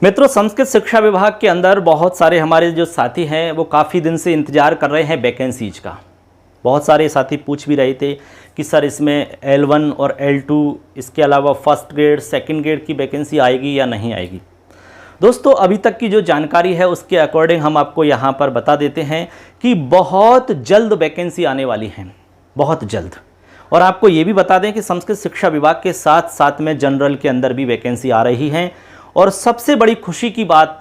मित्रों, संस्कृत शिक्षा विभाग के अंदर बहुत सारे हमारे जो साथी हैं वो काफ़ी दिन से इंतज़ार कर रहे हैं वैकेंसीज का। बहुत सारे साथी पूछ भी रहे थे कि सर इसमें L1 और L2 इसके अलावा फर्स्ट ग्रेड सेकंड ग्रेड की वैकेंसी आएगी या नहीं आएगी। दोस्तों, अभी तक की जो जानकारी है उसके अकॉर्डिंग हम आपको यहाँ पर बता देते हैं कि बहुत जल्द वैकेंसी आने वाली हैं, बहुत जल्द। और आपको ये भी बता दें कि संस्कृत शिक्षा विभाग के साथ साथ में जनरल के अंदर भी वैकेंसी आ रही हैं। और सबसे बड़ी खुशी की बात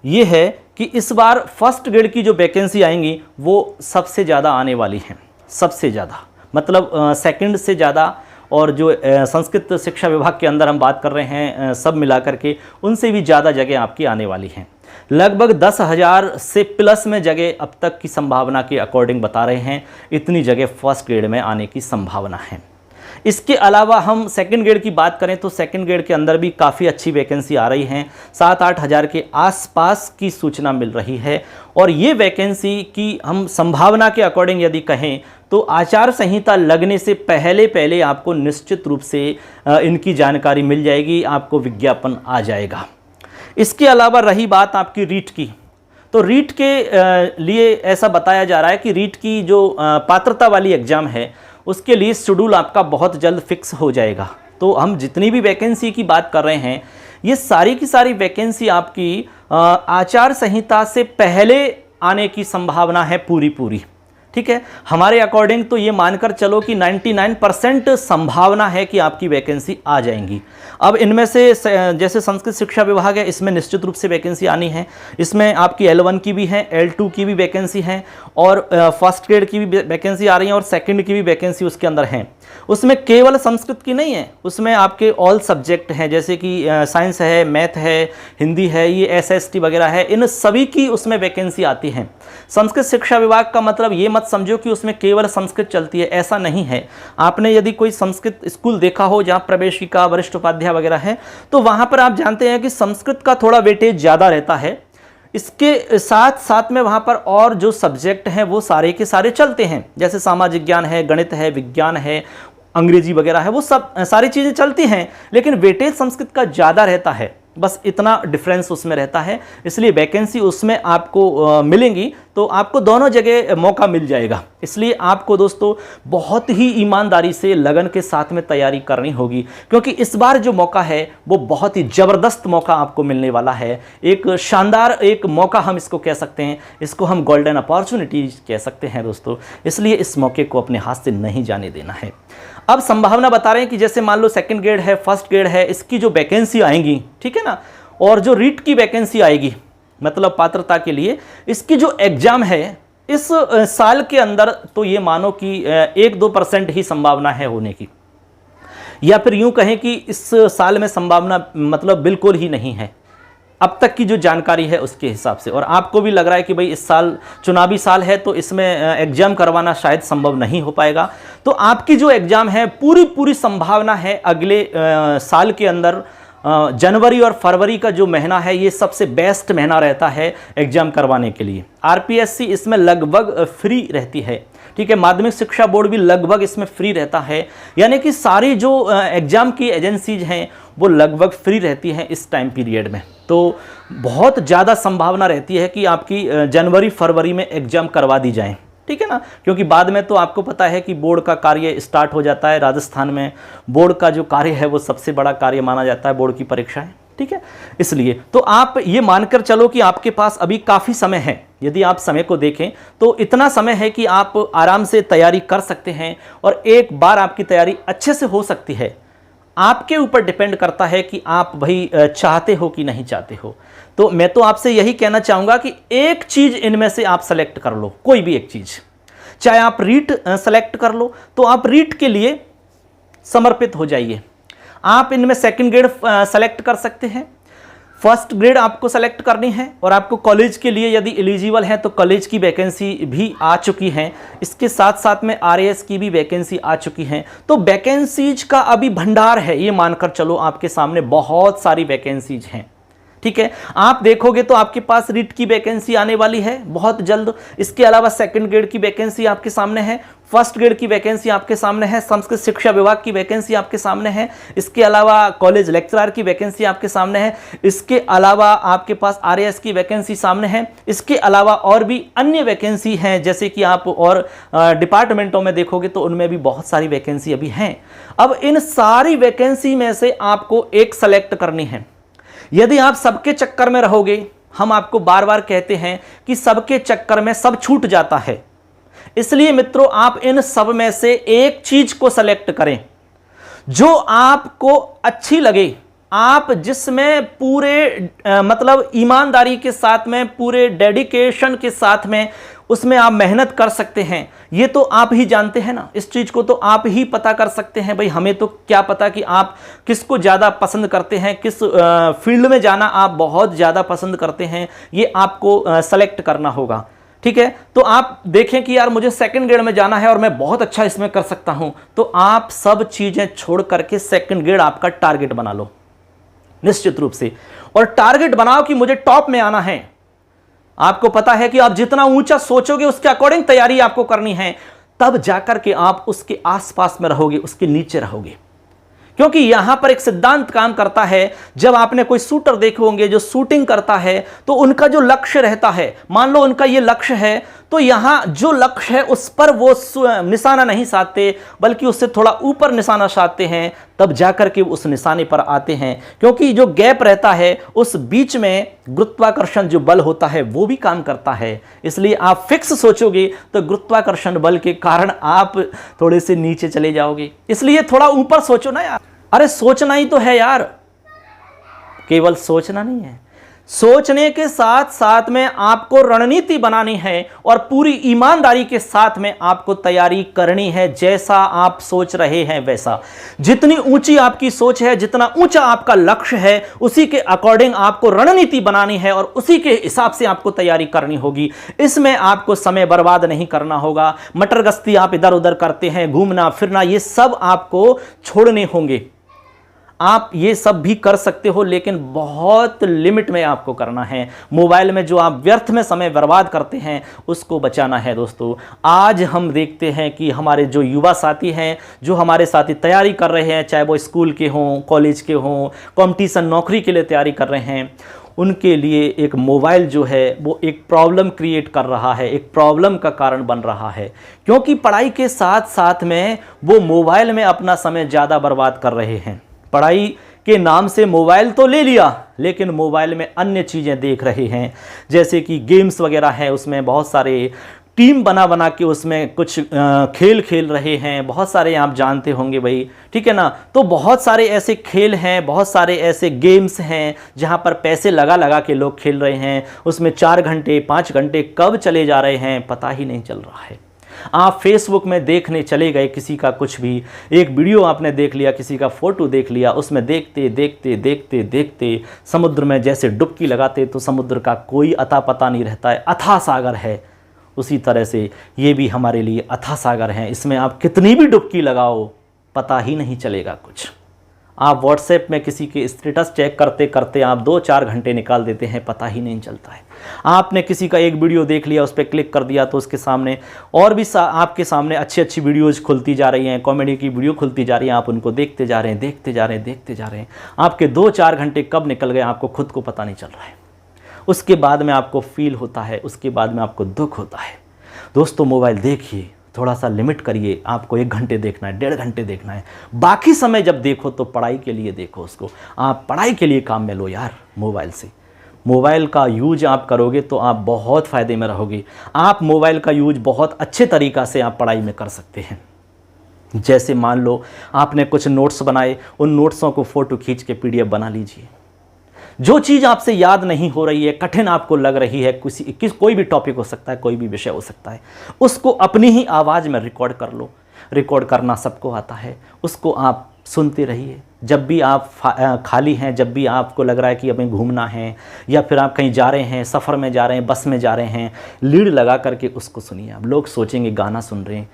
ये है कि इस बार फर्स्ट ग्रेड की जो वैकेंसी आएंगी वो सबसे ज़्यादा आने वाली हैं, सबसे ज़्यादा मतलब सेकंड से ज़्यादा। और जो संस्कृत शिक्षा विभाग के अंदर हम बात कर रहे हैं सब मिला करके उनसे भी ज़्यादा जगह आपकी आने वाली हैं। लगभग 10,000 से प्लस में जगह अब तक की संभावना के अकॉर्डिंग बता रहे हैं, इतनी जगह फर्स्ट ग्रेड में आने की संभावना है। इसके अलावा हम सेकंड ग्रेड की बात करें तो सेकंड ग्रेड के अंदर भी काफ़ी अच्छी वैकेंसी आ रही हैं, 7-8 हज़ार के आसपास की सूचना मिल रही है। और ये वैकेंसी की हम संभावना के अकॉर्डिंग यदि कहें तो आचार संहिता लगने से पहले आपको निश्चित रूप से इनकी जानकारी मिल जाएगी, आपको विज्ञापन आ जाएगा। इसके अलावा रही बात आपकी रीट की, तो रीट के लिए ऐसा बताया जा रहा है कि रीट की जो पात्रता वाली एग्ज़ाम है उसके लिए शेड्यूल आपका बहुत जल्द फिक्स हो जाएगा। तो हम जितनी भी वैकेंसी की बात कर रहे हैं ये सारी की सारी वैकेंसी आपकी आचार संहिता से पहले आने की संभावना है पूरी। ठीक है, हमारे अकॉर्डिंग तो ये मानकर चलो कि 99% संभावना है कि आपकी वैकेंसी आ जाएंगी। अब इनमें से जैसे संस्कृत शिक्षा विभाग है इसमें निश्चित रूप से वैकेंसी आनी है। इसमें आपकी L1 की भी है, L2 की भी वैकेंसी है और फर्स्ट ग्रेड की भी वैकेंसी आ रही है और सेकंड की भी वैकेंसी उसके अंदर है। उसमें केवल संस्कृत की नहीं है, उसमें आपके ऑल सब्जेक्ट हैं जैसे कि साइंस है, मैथ है, हिंदी है, ये SST वगैरह है, इन सभी की उसमें वैकेंसी आती है। संस्कृत शिक्षा विभाग का मतलब ये मत समझो कि उसमें केवल संस्कृत चलती है, ऐसा नहीं है। आपने यदि कोई संस्कृत स्कूल देखा हो जहाँ प्रवेशिका, वरिष्ठ उपाध्याय वगैरह है तो वहाँ पर आप जानते हैं कि संस्कृत का थोड़ा वेटेज ज़्यादा रहता है। इसके साथ साथ में वहाँ पर और जो सब्जेक्ट हैं वो सारे के सारे चलते हैं, जैसे सामाजिक ज्ञान है, गणित है, विज्ञान है, अंग्रेजी वगैरह है, वो सब सारी चीज़ें चलती हैं, लेकिन वेटेज संस्कृत का ज़्यादा रहता है। बस इतना डिफरेंस उसमें रहता है, इसलिए वैकेंसी उसमें आपको मिलेंगी तो आपको दोनों जगह मौका मिल जाएगा। इसलिए आपको दोस्तों बहुत ही ईमानदारी से लगन के साथ में तैयारी करनी होगी, क्योंकि इस बार जो मौका है वो बहुत ही ज़बरदस्त मौका आपको मिलने वाला है। एक शानदार एक मौका हम इसको कह सकते हैं, इसको हम गोल्डन अपॉर्चुनिटी कह सकते हैं दोस्तों। इसलिए इस मौके को अपने हाथ से नहीं जाने देना है। अब संभावना बता रहे हैं कि जैसे मान लो सेकंड ग्रेड है, फर्स्ट ग्रेड है, इसकी जो वैकेंसी आएंगी, ठीक है ना, और जो रीट की वैकेंसी आएगी मतलब पात्रता के लिए, इसकी जो एग्जाम है इस साल के अंदर तो ये मानो कि 1-2% ही संभावना है होने की, या फिर यूं कहें कि इस साल में संभावना मतलब बिल्कुल ही नहीं है अब तक की जो जानकारी है उसके हिसाब से। और आपको भी लग रहा है कि भाई इस साल चुनावी साल है तो इसमें एग्जाम करवाना शायद संभव नहीं हो पाएगा। तो आपकी जो एग्जाम है पूरी संभावना है अगले साल के अंदर जनवरी और फरवरी का जो महीना है ये सबसे बेस्ट महीना रहता है एग्जाम करवाने के लिए। RPSC इसमें लगभग फ्री रहती है, ठीक है, माध्यमिक शिक्षा बोर्ड भी लगभग इसमें फ्री रहता है, यानी कि सारी जो एग्जाम की एजेंसीज हैं वो लगभग फ्री रहती हैं इस टाइम पीरियड में। तो बहुत ज़्यादा संभावना रहती है कि आपकी जनवरी फरवरी में एग्जाम करवा दी जाए, ठीक है ना, क्योंकि बाद में तो आपको पता है कि बोर्ड का कार्य स्टार्ट हो जाता है। राजस्थान में बोर्ड का जो कार्य है वो सबसे बड़ा कार्य माना जाता है, बोर्ड की परीक्षाएं, ठीक है। इसलिए तो आप ये मानकर चलो कि आपके पास अभी काफ़ी समय है। यदि आप समय को देखें तो इतना समय है कि आप आराम से तैयारी कर सकते हैं और एक बार आपकी तैयारी अच्छे से हो सकती है। आपके ऊपर डिपेंड करता है कि आप भाई चाहते हो कि नहीं चाहते हो। तो मैं तो आपसे यही कहना चाहूँगा कि एक चीज़ इनमें से आप सेलेक्ट कर लो, कोई भी एक चीज़। चाहे आप रीट सेलेक्ट कर लो तो आप रीट के लिए समर्पित हो जाइए। आप इनमें सेकंड ग्रेड सेलेक्ट कर सकते हैं, फर्स्ट ग्रेड आपको सेलेक्ट करनी है, और आपको कॉलेज के लिए यदि एलिजिबल है तो कॉलेज की वैकेंसी भी आ चुकी हैं। इसके साथ साथ में RAS की भी वैकेंसी आ चुकी हैं। तो वैकेंसीज का अभी भंडार है, ये मानकर चलो आपके सामने बहुत सारी वैकेंसीज हैं, ठीक है। आप देखोगे तो आपके पास रीट की वैकेंसी आने वाली है बहुत जल्द। इसके अलावा सेकंड ग्रेड की वैकेंसी आपके सामने है, फर्स्ट ग्रेड की वैकेंसी आपके सामने है, संस्कृत शिक्षा विभाग की वैकेंसी आपके सामने है, इसके अलावा कॉलेज लेक्चरर की वैकेंसी आपके सामने है, इसके अलावा आपके पास आरएएस की वैकेंसी सामने है, इसके अलावा और भी अन्य वैकेंसी हैं, जैसे कि आप और डिपार्टमेंटों में देखोगे तो उनमें भी बहुत सारी वैकेंसी अभी हैं। अब इन सारी वैकेंसी में से आपको एक सेलेक्ट करनी है। यदि आप सबके चक्कर में रहोगे, हम आपको बार बार कहते हैं कि सबके चक्कर में सब छूट जाता है, इसलिए मित्रों आप इन सब में से एक चीज को सेलेक्ट करें जो आपको अच्छी लगे, आप जिसमें पूरे मतलब ईमानदारी के साथ में, पूरे डेडिकेशन के साथ में उसमें आप मेहनत कर सकते हैं। ये तो आप ही जानते हैं ना, इस चीज को तो आप ही पता कर सकते हैं। भाई हमें तो क्या पता कि आप किसको ज्यादा पसंद करते हैं, किस फील्ड में जाना आप बहुत ज्यादा पसंद करते हैं, ये आपको सेलेक्ट करना होगा। ठीक है, तो आप देखें कि यार मुझे सेकंड ग्रेड में जाना है और मैं बहुत अच्छा इसमें कर सकता हूं, तो आप सब चीजें छोड़ करके सेकंड ग्रेड आपका टारगेट बना लो निश्चित रूप से, और टारगेट बनाओ कि मुझे टॉप में आना है। आपको पता है कि आप जितना ऊंचा सोचोगे उसके अकॉर्डिंग तैयारी आपको करनी है, तब जाकर के आप उसके आसपास में रहोगे, उसके नीचे रहोगे। क्योंकि यहां पर एक सिद्धांत काम करता है। जब आपने कोई शूटर देखे होंगे जो शूटिंग करता है, तो उनका जो लक्ष्य रहता है, मान लो उनका ये लक्ष्य है, तो यहां जो लक्ष्य है उस पर वो निशाना नहीं साधते, बल्कि उससे थोड़ा ऊपर निशाना साधते हैं, तब जाकर के उस निशाने पर आते हैं। क्योंकि जो गैप रहता है उस बीच में गुरुत्वाकर्षण जो बल होता है वो भी काम करता है। इसलिए आप फिक्स सोचोगे तो गुरुत्वाकर्षण बल के कारण आप थोड़े से नीचे चले जाओगे। इसलिए थोड़ा ऊपर सोचो ना यार। अरे सोचना ही तो है यार, केवल सोचना नहीं है, सोचने के साथ साथ में आपको रणनीति बनानी है और पूरी ईमानदारी के साथ में आपको तैयारी करनी है। जैसा आप सोच रहे हैं वैसा, जितनी ऊंची आपकी सोच है, जितना ऊंचा आपका लक्ष्य है, उसी के अकॉर्डिंग आपको रणनीति बनानी है और उसी के हिसाब से आपको तैयारी करनी होगी। इसमें आपको समय बर्बाद नहीं करना होगा। मटर गश्ती आप इधर उधर करते हैं, घूमना फिरना, ये सब आपको छोड़ने होंगे। आप ये सब भी कर सकते हो, लेकिन बहुत लिमिट में आपको करना है। मोबाइल में जो आप व्यर्थ में समय बर्बाद करते हैं उसको बचाना है। दोस्तों आज हम देखते हैं कि हमारे जो युवा साथी हैं, जो हमारे साथी तैयारी कर रहे हैं, चाहे वो स्कूल के हों, कॉलेज के हों, कंपटीशन नौकरी के लिए तैयारी कर रहे हैं, उनके लिए एक मोबाइल जो है वो एक प्रॉब्लम क्रिएट कर रहा है, एक प्रॉब्लम का कारण बन रहा है। क्योंकि पढ़ाई के साथ साथ में वो मोबाइल में अपना समय ज़्यादा बर्बाद कर रहे हैं। पढ़ाई के नाम से मोबाइल तो ले लिया, लेकिन मोबाइल में अन्य चीज़ें देख रहे हैं, जैसे कि गेम्स वगैरह हैं, उसमें बहुत सारे टीम बना बना के उसमें कुछ खेल खेल रहे हैं। बहुत सारे आप जानते होंगे भाई, ठीक है ना। तो बहुत सारे ऐसे खेल हैं, बहुत सारे ऐसे गेम्स हैं जहां पर पैसे लगा लगा के लोग खेल रहे हैं। उसमें 4 घंटे 5 घंटे कब चले जा रहे हैं पता ही नहीं चल रहा है। आप फेसबुक में देखने चले गए किसी का कुछ भी, एक वीडियो आपने देख लिया, किसी का फोटो देख लिया, उसमें देखते देखते देखते देखते समुद्र में जैसे डुबकी लगाते तो समुद्र का कोई अता पता नहीं रहता है, अथाह सागर है। उसी तरह से ये भी हमारे लिए अथाह सागर है, इसमें आप कितनी भी डुबकी लगाओ पता ही नहीं चलेगा कुछ। आप व्हाट्सएप में किसी के स्टेटस चेक करते करते आप 2-4 घंटे निकाल देते हैं, पता ही नहीं चलता है। आपने किसी का एक वीडियो देख लिया, उस पर क्लिक कर दिया तो उसके सामने और भी आपके सामने अच्छी अच्छी वीडियोज़ खुलती जा रही हैं, कॉमेडी की वीडियो खुलती जा रही हैं, आप उनको देखते जा रहे हैं, देखते जा रहे हैं, देखते जा रहे हैं। आपके 2-4 घंटे कब निकल गए आपको खुद को पता नहीं चल रहा है। उसके बाद में आपको फील होता है, उसके बाद में आपको दुख होता है। दोस्तों मोबाइल देखिए, थोड़ा सा लिमिट करिए। आपको 1 घंटे देखना है, 1.5 घंटे देखना है, बाकी समय जब देखो तो पढ़ाई के लिए देखो उसको। आप पढ़ाई के लिए काम में लो यार मोबाइल से। मोबाइल का यूज आप करोगे तो आप बहुत फ़ायदे में रहोगे। आप मोबाइल का यूज बहुत अच्छे तरीक़ा से आप पढ़ाई में कर सकते हैं। जैसे मान लो आपने कुछ नोट्स बनाए, उन नोट्सों को फ़ोटो खींच के PDF बना लीजिए। जो चीज़ आपसे याद नहीं हो रही है, कठिन आपको लग रही है, कोई भी टॉपिक हो सकता है, कोई भी विषय हो सकता है, उसको अपनी ही आवाज़ में रिकॉर्ड कर लो। रिकॉर्ड करना सबको आता है, उसको आप सुनते रहिए। जब भी आप खाली हैं, जब भी आपको लग रहा है कि हमें घूमना है, या फिर आप कहीं जा रहे हैं, सफ़र में जा रहे हैं, बस में जा रहे हैं, लीड लगा करके उसको सुनिए। अब लोग सोचेंगे गाना सुन रहे हैं,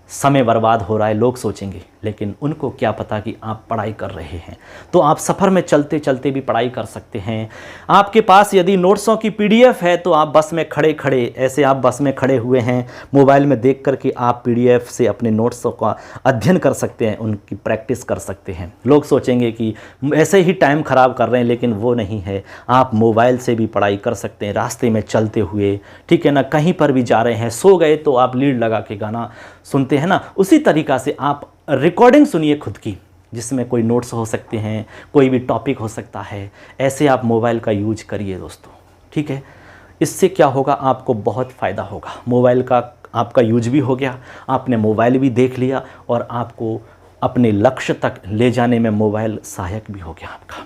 समय बर्बाद हो रहा है, लोग सोचेंगे, लेकिन उनको क्या पता कि आप पढ़ाई कर रहे हैं। तो आप सफ़र में चलते चलते भी पढ़ाई कर सकते हैं। आपके पास यदि नोट्सों की PDF है तो आप बस में खड़े खड़े, ऐसे आप बस में खड़े हुए हैं, मोबाइल में देख कर के आप PDF से अपने नोट्सों का अध्ययन कर सकते हैं, उनकी प्रैक्टिस कर सकते हैं। लोग सोचेंगे कि ऐसे ही टाइम ख़राब कर रहे हैं, लेकिन वो नहीं है। आप मोबाइल से भी पढ़ाई कर सकते हैं, रास्ते में चलते हुए, ठीक है ना, कहीं पर भी जा रहे हैं, सो गए तो आप लीड लगा के गाना सुनते हैं ना, उसी तरीक़ा से आप रिकॉर्डिंग सुनिए खुद की, जिसमें कोई नोट्स हो सकते हैं, कोई भी टॉपिक हो सकता है। ऐसे आप मोबाइल का यूज करिए दोस्तों, ठीक है। इससे क्या होगा, आपको बहुत फ़ायदा होगा। मोबाइल का आपका यूज भी हो गया, आपने मोबाइल भी देख लिया, और आपको अपने लक्ष्य तक ले जाने में मोबाइल सहायक भी हो गया आपका।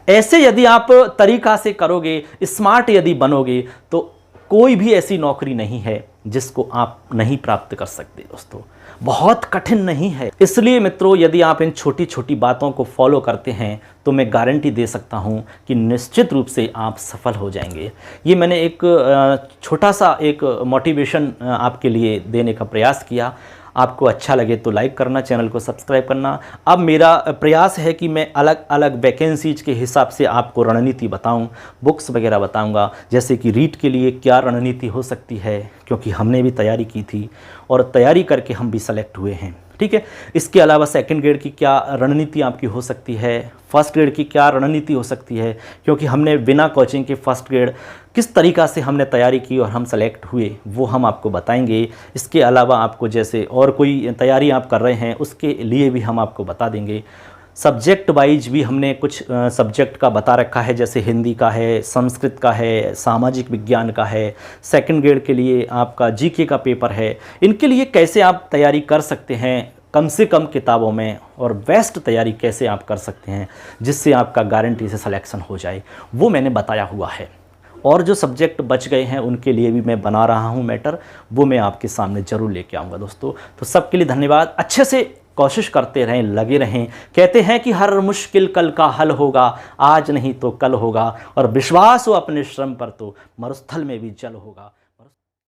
ऐसे यदि आप तरीक़ा से करोगे, स्मार्ट यदि बनोगे, तो कोई भी ऐसी नौकरी नहीं है जिसको आप नहीं प्राप्त कर सकते दोस्तों। बहुत कठिन नहीं है। इसलिए मित्रों, यदि आप इन छोटी छोटी बातों को फॉलो करते हैं तो मैं गारंटी दे सकता हूं कि निश्चित रूप से आप सफल हो जाएंगे। ये मैंने एक छोटा सा एक मोटिवेशन आपके लिए देने का प्रयास किया। आपको अच्छा लगे तो लाइक करना, चैनल को सब्सक्राइब करना। अब मेरा प्रयास है कि मैं अलग अलग वैकेंसीज के हिसाब से आपको रणनीति बताऊं, बुक्स वगैरह बताऊंगा, जैसे कि रीट के लिए क्या रणनीति हो सकती है, क्योंकि हमने भी तैयारी की थी और तैयारी करके हम भी सेलेक्ट हुए हैं, ठीक है। इसके अलावा सेकंड ग्रेड की क्या रणनीति आपकी हो सकती है, फर्स्ट ग्रेड की क्या रणनीति हो सकती है, क्योंकि हमने बिना कोचिंग के फर्स्ट ग्रेड किस तरीक़ा से हमने तैयारी की और हम सेलेक्ट हुए, वो हम आपको बताएंगे। इसके अलावा आपको जैसे और कोई तैयारी आप कर रहे हैं उसके लिए भी हम आपको बता देंगे। सब्जेक्ट वाइज भी हमने कुछ सब्जेक्ट का बता रखा है, जैसे हिंदी का है, संस्कृत का है, सामाजिक विज्ञान का है, सेकंड ग्रेड के लिए आपका GK का पेपर है। इनके लिए कैसे आप तैयारी कर सकते हैं कम से कम किताबों में, और बेस्ट तैयारी कैसे आप कर सकते हैं जिससे आपका गारंटी से सिलेक्शन हो जाए, वो मैंने बताया हुआ है। और जो सब्जेक्ट बच गए हैं उनके लिए भी मैं बना रहा हूं मैटर, वो मैं आपके सामने ज़रूर लेके आऊँगा दोस्तों। तो सबके लिए धन्यवाद। अच्छे से कोशिश करते रहें, लगे रहें। कहते हैं कि हर मुश्किल कल का हल होगा, आज नहीं तो कल होगा, और विश्वास हो अपने श्रम पर तो मरुस्थल में भी जल होगा।